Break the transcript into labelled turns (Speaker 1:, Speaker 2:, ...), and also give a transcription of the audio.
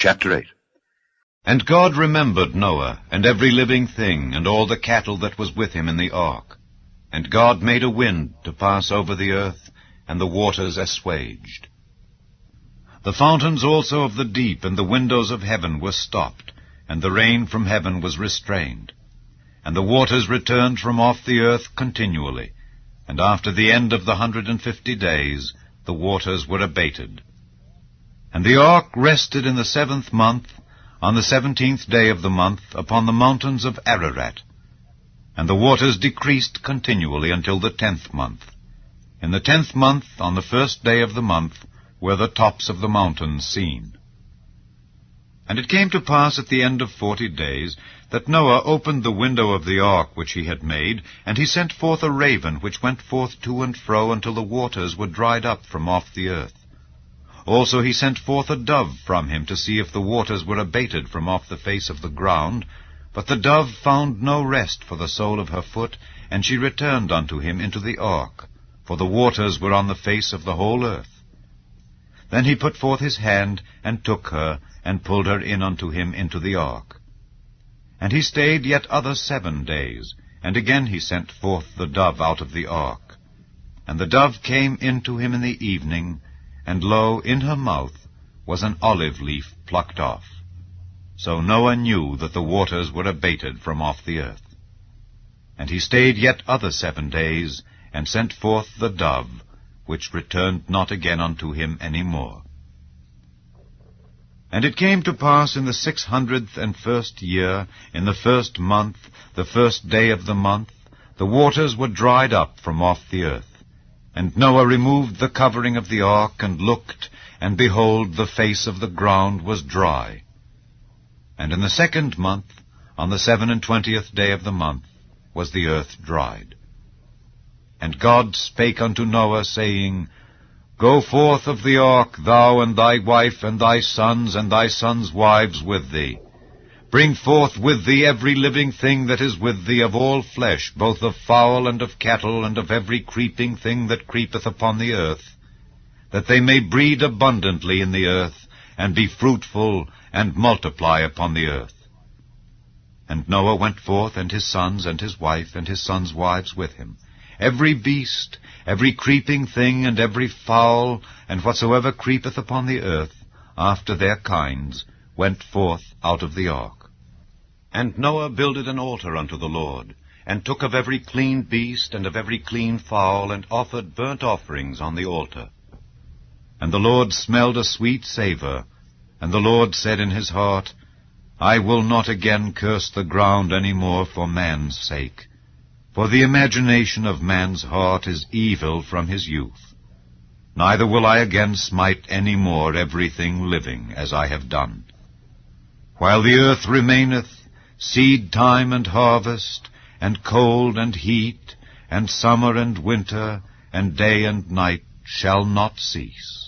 Speaker 1: Chapter 8.
Speaker 2: And God remembered Noah, and every living thing, and all the cattle that was with him in the ark. And God made a wind to pass over the earth, and the waters assuaged. The fountains also of the deep and the windows of heaven were stopped, and the rain from heaven was restrained. And the waters returned from off the earth continually, and after the end of the 150 days the waters were abated. And the ark rested in the 7th month, on the 17th day of the month, upon the mountains of Ararat. And the waters decreased continually until the 10th month. In the 10th month, on the 1st day of the month, were the tops of the mountains seen. And it came to pass at the end of 40 days, that Noah opened the window of the ark which he had made, and he sent forth a raven, which went forth to and fro until the waters were dried up from off the earth. Also he sent forth a dove from him to see if the waters were abated from off the face of the ground. But the dove found no rest for the sole of her foot, and she returned unto him into the ark, for the waters were on the face of the whole earth. Then he put forth his hand, and took her, and pulled her in unto him into the ark. And he stayed yet other 7 days, and again he sent forth the dove out of the ark. And the dove came in to him in the evening, and lo, in her mouth was an olive leaf plucked off. So Noah knew that the waters were abated from off the earth. And he stayed yet other 7 days, and sent forth the dove, which returned not again unto him any more. And it came to pass in the 601st year, in the 1st month, the 1st day of the month, the waters were dried up from off the earth. And Noah removed the covering of the ark, and looked, and behold, the face of the ground was dry. And in the 2nd month, on the 27th day of the month, was the earth dried. And God spake unto Noah, saying, Go forth of the ark, thou and thy wife, and thy sons' wives with thee. Bring forth with thee every living thing that is with thee of all flesh, both of fowl and of cattle, and of every creeping thing that creepeth upon the earth, that they may breed abundantly in the earth, and be fruitful, and multiply upon the earth. And Noah went forth, and his sons, and his wife, and his sons' wives with him. Every beast, every creeping thing, and every fowl, and whatsoever creepeth upon the earth, after their kinds, went forth out of the ark. And Noah builded an altar unto the Lord, and took of every clean beast, and of every clean fowl, and offered burnt offerings on the altar. And the Lord smelled a sweet savour, and the Lord said in his heart, I will not again curse the ground any more for man's sake, for the imagination of man's heart is evil from his youth. Neither will I again smite any more everything living, as I have done. While the earth remaineth, seed time and harvest, and cold and heat, and summer and winter, and day and night shall not cease.